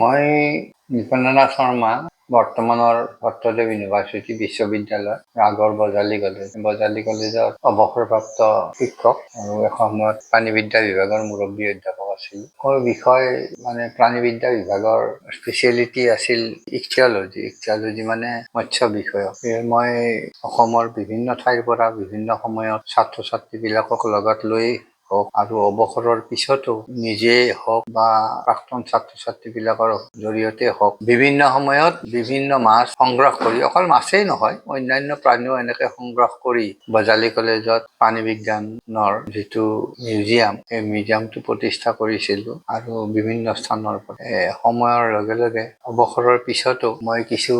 মই নিপেন্দ্ৰনাথ শৰ্মা বৰ্তমানৰ ভট্টদেৱ ইউনিভাৰ্চিটি বিশ্ববিদ্যালয় আগৰ বজালী কলেজৰ অৱসৰপ্ৰাপ্ত শিক্ষক আৰু এসময়ত প্ৰাণীবিদ্যা বিভাগৰ মুৰব্বী অধ্যাপক আছিলোঁ। মোৰ বিষয় প্ৰাণীবিদ্যা বিভাগৰ স্পেচিয়েলিটি আছিল ইকথিয়লজি মানে মৎস্য বিষয়ক। মই অসমৰ বিভিন্ন ঠাইৰ পৰা বিভিন্ন সময়ত ছাত্ৰ ছাত্ৰীবিলাকক লগত লৈ হওক আৰু অৱসৰৰ পিছতো নিজে হওক বা প্ৰাক্তন ছাত্ৰ ছাত্ৰীবিলাকৰ জৰিয়তে হওক বিভিন্ন সময়ত বিভিন্ন মাছ সংগ্ৰহ কৰি, অকল মাছেই নহয় অন্যান্য প্ৰাণীও এনেকে সংগ্ৰহ কৰি বজালী কলেজত প্ৰাণী বিজ্ঞানৰ যিটো মিউজিয়াম, সেই মিউজিয়ামটো প্ৰতিষ্ঠা কৰিছিলোঁ। আৰু বিভিন্ন স্থানৰ পৰা সময়ৰ লগে লগে অৱসৰৰ পিছতো মই কিছু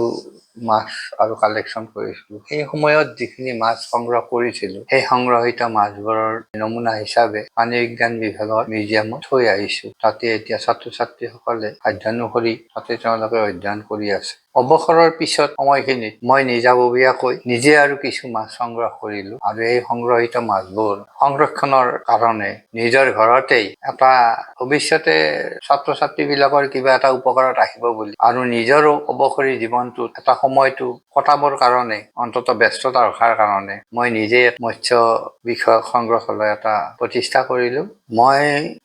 মাছ আৰু কালেকশ্যন কৰিছিলোঁ। সেই সময়ত যিখিনি মাছ সংগ্ৰহ কৰিছিলোঁ, সেই সংগ্ৰহিত মাছবোৰৰ নমুনা হিচাপে প্ৰাণী বিজ্ঞান বিভাগৰ মিউজিয়ামত থৈ আহিছোঁ। তাতে এতিয়া ছাত্ৰ ছাত্ৰীসকলে অধ্যয়ন তাতে তেওঁলোকে অধ্যয়ন কৰি আছে। অৱসৰৰ পিছত সময়খিনিত মই নিজাববীয়াকৈ নিজে আৰু কিছু মাছ সংগ্ৰহ কৰিলোঁ আৰু এই সংগ্ৰহিত মাছবোৰ সংৰক্ষণৰ কাৰণে নিজৰ ঘৰতেই এটা ভৱিষ্যতে ছাত্ৰ ছাত্ৰীবিলাকৰ কিবা এটা উপকাৰত আহিব বুলি আৰু নিজৰো অৱসৰী জীৱনটোত এটা সময়টো কটাবৰ কাৰণে, অন্তত ব্যস্ততা ৰখাৰ কাৰণে মই নিজে মৎস্য বিষয়ক সংগ্ৰহালয় এটা প্ৰতিষ্ঠা কৰিলোঁ। মই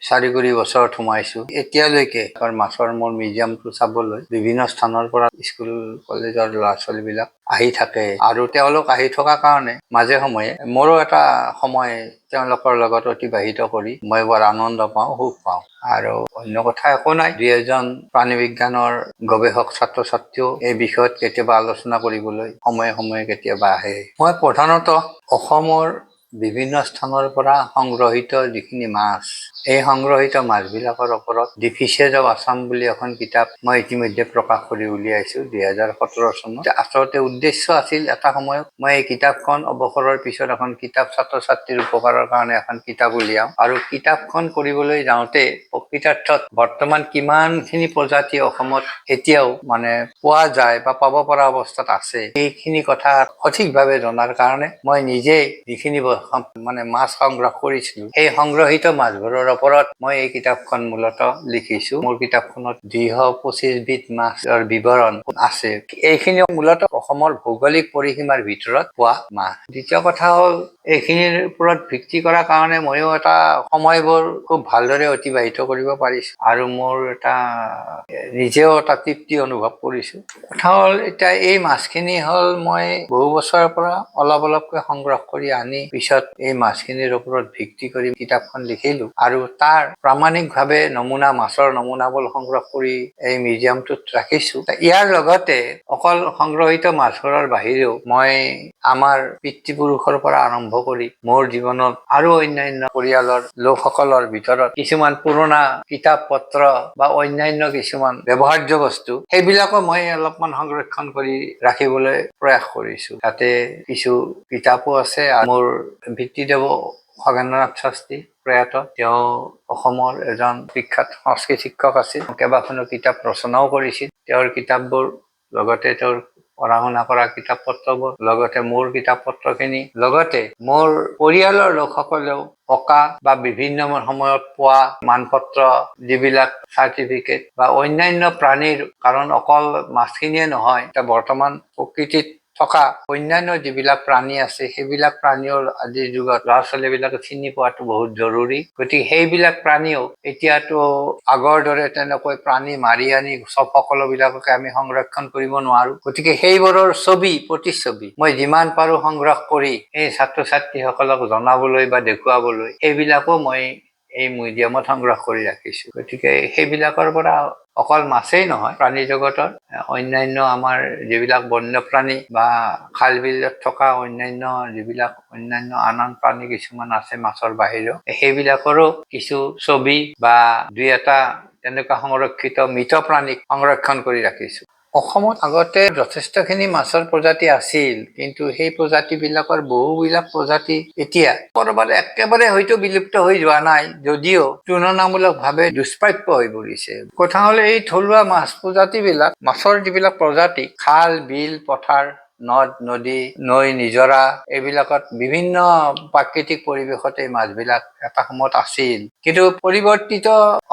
4 বছৰত সোমাইছোঁ। এতিয়ালৈকে মাছৰ মোৰ মিউজিয়ামটো চাবলৈ বিভিন্ন স্থানৰ পৰা স্কুল কলেজৰ ল'ৰা ছোৱালীবিলাক আহি থাকে আৰু তেওঁলোক আহি থকা কাৰণে মাজে সময়ে মোৰো এটা সময় তেওঁলোকৰ লগত অতিবাহিত কৰি মই বৰ আনন্দ পাওঁ, সুখ পাওঁ। আৰু অন্য কথা একো নাই। 2-এজন প্ৰাণী বিজ্ঞানৰ গৱেষক ছাত্ৰ ছাত্ৰীও এই বিষয়ত কেতিয়াবা আলোচনা কৰিবলৈ সময়ে সময়ে কেতিয়াবা আহে। মই প্ৰধানতঃ অসমৰ বিভিন্ন স্থানৰ পৰা সংগ্ৰহিত যিখিনি মাছ, এই সংগ্ৰহিত মাছবিলাকৰ ওপৰত দি ফিচাৰ্ছ অফ আছাম বুলি এখন কিতাপ মই ইতিমধ্যে প্ৰকাশ কৰি উলিয়াইছোঁ 2017 চনত। আচলতে উদ্দেশ্য আছিল এটা সময়ত মই এই কিতাপখন অৱসৰৰ পিছত এখন কিতাপ ছাত্ৰ ছাত্ৰীৰ উপকাৰৰ কাৰণে এখন কিতাপ উলিয়াম আৰু কিতাপখন কৰিবলৈ যাওঁতে প্ৰকৃতাৰ্থত বৰ্তমান কিমানখিনি প্ৰজাতি অসমত এতিয়াও পোৱা যায় বা পাব পৰা অৱস্থাত আছে, এইখিনি কথা সঠিকভাৱে জনাৰ কাৰণে মই নিজেই যিখিনি মাছ সংগ্ৰহ কৰিছিলোঁ, সেই সংগ্ৰহিত মাছবোৰৰ ওপৰত মই এই কিতাপখন মূলত লিখিছোঁ। মোৰ কিতাপখনত 225 বিধ মাছৰ বিৱৰণ আছে। এইখিনি মূলত অসমৰ ভৌগোলিক পৰিসীমাৰ ভিতৰত পোৱা মাছ। দ্বিতীয় কথা হ'ল, এইখিনিৰ ওপৰত ভিত্তি কৰাৰ কাৰণে ময়ো এটা সময়বোৰ খুব ভালদৰে অতিবাহিত কৰিব পাৰিছোঁ আৰু মোৰ নিজেও এটা তৃপ্তি অনুভৱ কৰিছোঁ। কথা হ'ল এতিয়া এই মাছখিনি হ'ল মই বহু বছৰৰ পৰা অলপকৈ সংগ্ৰহ কৰি আনি পিছত এই মাছখিনিৰ ওপৰত ভিত্তি কৰি কিতাপখন লিখিলোঁ আৰু তাৰ প্ৰামাণিকভাৱে মাছৰ নমুনাবোৰ সংগ্ৰহ কৰি এই মিউজিয়ামটোত ৰাখিছোঁ। ইয়াৰ লগতে অকল সংগ্ৰহিত মাছবোৰৰ বাহিৰেও মই আমাৰ পিতৃপুৰুষৰ পৰা আৰম্ভ কৰি মোৰ জীৱনত আৰু অন্যান্য পৰিয়ালৰ লোকসকলৰ ভিতৰত কিছুমান পুৰণা কিতাপ পত্ৰ বা অন্যান্য কিছুমান ব্যৱহাৰ্য বস্তু, সেইবিলাকো মই অলপমান সংৰক্ষণ কৰি ৰাখিবলৈ প্ৰয়াস কৰিছোঁ। তাতে কিছু কিতাপো আছে। মোৰ পিতৃদেৱ খগেন্দ্ৰনাথ শাস্ত্ৰী প্ৰয়াত, তেওঁ অসমৰ এজন বিখ্যাত সংস্কৃত শিক্ষক আছিল। কেইবাখনো কিতাপ ৰচনাও কৰিছিল। তেওঁৰ কিতাপবোৰ লগতে তেওঁৰ পঢ়া শুনা কৰা কিতাপ পত্ৰবোৰ, লগতে মোৰ কিতাপ পত্ৰখিনি, লগতে মোৰ পৰিয়ালৰ লোকসকলেও পকা বা বিভিন্ন সময়ত পোৱা মানপত্ৰ, যিবিলাক চাৰ্টিফিকেট বা অন্যান্য প্ৰাণীৰ, কাৰণ অকল মাছখিনিয়ে নহয়, এতিয়া বৰ্তমান প্ৰকৃতিত থকা অন্যান্য যিবিলাক প্ৰাণী আছে, সেইবিলাক প্ৰাণীও আজিৰ যুগত ল'ৰা ছোৱালীবিলাকে চিনি পোৱাটো বহুত জৰুৰী। গতিকে সেইবিলাক প্ৰাণীও এতিয়াতো আগৰ দৰে তেনেকৈ প্ৰাণী মাৰি আনি সকলোবিলাককে আমি সংৰক্ষণ কৰিব নোৱাৰো। গতিকে সেইবোৰৰ প্ৰতিচ্ছবি মই যিমান পাৰো সংগ্ৰহ কৰি এই ছাত্ৰ ছাত্ৰীসকলক জনাবলৈ বা দেখুৱাবলৈ সেইবিলাকো মই এই মিউজিয়ামত সংগ্ৰহ কৰি ৰাখিছোঁ। গতিকে সেইবিলাকৰ পৰা অকল মাছেই নহয়, প্ৰাণী জগতৰ অন্যান্য আমাৰ যিবিলাক বন্যপ্ৰাণী বা খাল বিলত থকা অন্যান্য আন প্ৰাণী কিছুমান আছে মাছৰ বাহিৰেও, সেইবিলাকৰো কিছু ছবি বা 2-এটা তেনেকুৱা সংৰক্ষিত মৃত প্ৰাণীক সংৰক্ষণ কৰি ৰাখিছোঁ। অসমত আগতে যথেষ্টখিনি মাছৰ প্ৰজাতি আছিল, কিন্তু সেই প্ৰজাতিবিলাকৰ বহুবিলাক প্ৰজাতি এতিয়া ক'ৰবাত একেবাৰে হয়তো বিলুপ্ত হৈ যোৱা নাই, যদিও তুলনামূলকভাৱে দুষ্প্ৰাপ্য হৈ পৰিছে। কথা হ'ল এই থলুৱা মাছৰ যিবিলাক প্ৰজাতি, খাল বিল পথাৰ নদ নদী নৈ নিজৰা এইবিলাকত বিভিন্ন প্ৰাকৃতিক পৰিৱেশত এই মাছবিলাক এটা সময়ত আছিল। কিন্তু পৰিৱৰ্তিত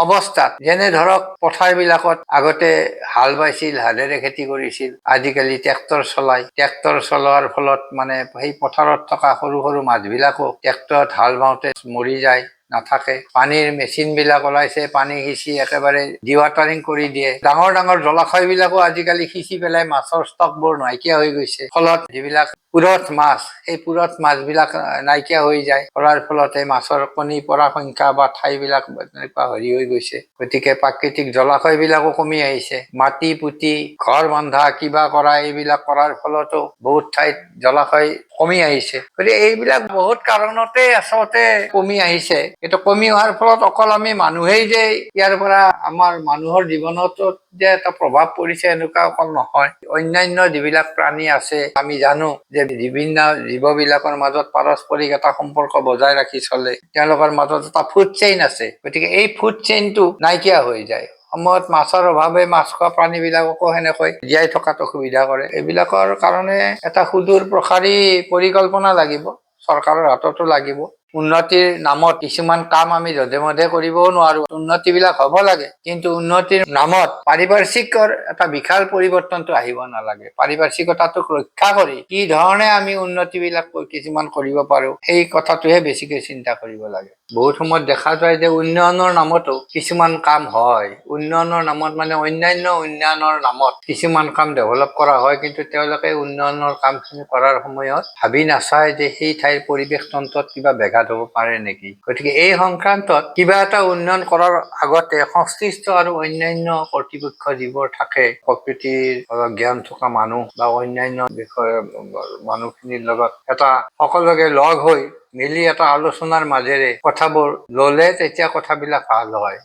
অৱস্থাত যেনে ধৰক পথাৰবিলাকত আগতে হাল বাইছিল, হালেৰে খেতি কৰিছিল, আজিকালি ট্ৰেক্টৰ চলাই, ট্ৰেক্টৰ চলোৱাৰ ফলত মানে সেই পথাৰত থকা সৰু সৰু মাছবিলাকো ট্ৰেক্টৰত হাল বাওঁতে মৰি যায়, নাথাকে। পানীৰ মেচিন বিলাক ওলাইছে, পানী সিঁচি একেবাৰে ডিৱাটাৰিং কৰি দিয়ে। ডাঙৰ ডাঙৰ জলাশয় বিলাকো আজিকালি সিঁচি পেলাই মাছৰ ষ্টকবোৰ নাইকিয়া হৈ গৈছে। ফলত যিবিলাক পুৰঠ মাছ, সেই পুৰঠ মাছবিলাক নাইকিয়া হৈ যায়। কৰাৰ ফলত এই মাছৰ কণী পৰা সংখ্যা বা ঠাইবিলাক এনেকুৱা হেৰি হৈ গৈছে। গতিকে প্ৰাকৃতিক জলাশয় বিলাকো কমি আহিছে। মাটি পুতি ঘৰ বন্ধা কিবা কৰা এইবিলাক কৰাৰ ফলতো বহুত ঠাইত জলাশয় কমি আহিছে। গতিকে এইবিলাক বহুত কাৰণতে আচলতে কমি আহিছে। এইটো কমি অহাৰ ফলত অকল আমি মানুহেই যে ইয়াৰ পৰা আমাৰ মানুহৰ জীৱনতো যে এটা প্ৰভাৱ পৰিছে এনেকুৱা অকল নহয়। অন্যান্য যিবিলাক প্ৰাণী আছে, আমি জানো যে বিভিন্ন জীৱবিলাকৰ মাজত পাৰস্পৰিক এটা সম্পৰ্ক বজাই ৰাখি চলে। তেওঁলোকৰ মাজত এটা ফুড চেইন আছে। গতিকে এই ফুড চেইনটো নাইকিয়া হৈ যায়। সময়ত মাছৰ অভাৱে মাছ খোৱা প্ৰাণীবিলাককো সেনেকৈ জীয়াই থকাত অসুবিধা কৰে। এইবিলাকৰ কাৰণে এটা সুদূৰ প্ৰসাৰী পৰিকল্পনা লাগিব, চৰকাৰৰ হাততো লাগিব। উন্নতিৰ নামত কিছুমান কাম আমি যধে মধে কৰিবও নোৱাৰো। উন্নতি বিলাক হব লাগে, কিন্তু উন্নতিৰ নামত পাৰিপাৰ্শ্বিকৰ এটা বিশাল পৰিৱৰ্তনটো আহিব নালাগে। পাৰিপাৰ্শ্বিকতাটোক ৰক্ষা কৰি কি ধৰণে আমি উন্নতি বিলাক কিছুমান কৰিব পাৰো, সেই কথাটোহে বেছিকৈ চিন্তা কৰিব লাগে। বহুত সময়ত দেখা যায় যে উন্নয়নৰ নামতো কিছুমান কাম হয়। উন্নয়নৰ নামত মানে অন্যান্য উন্নয়নৰ নামত কিছুমান কাম ডেভেলপ কৰা হয়, কিন্তু তেওঁলোকে উন্নয়নৰ কামখিনি কৰাৰ সময়ত ভাবি নাচায় যে সেই ঠাইৰ পৰিৱেশ তন্ত্ৰত কিবা ব্যাঘাত হ'ব পাৰে নেকি। গতিকে এই সংক্ৰান্তত কিবা এটা উন্নয়ন কৰাৰ আগতে সংশ্লিষ্ট আৰু অন্যান্য কৰ্তৃপক্ষ যিবোৰ থাকে, প্ৰকৃতিৰ জ্ঞান থকা মানুহ বা অন্যান্য বিষয় মানুহখিনিৰ লগত এটা সকলোকে লগ হৈ মিলি এটা আলোচনাৰ মাজেৰে কথাবোৰ ললে তেতিয়া কথাবিলাক ভাল হয়।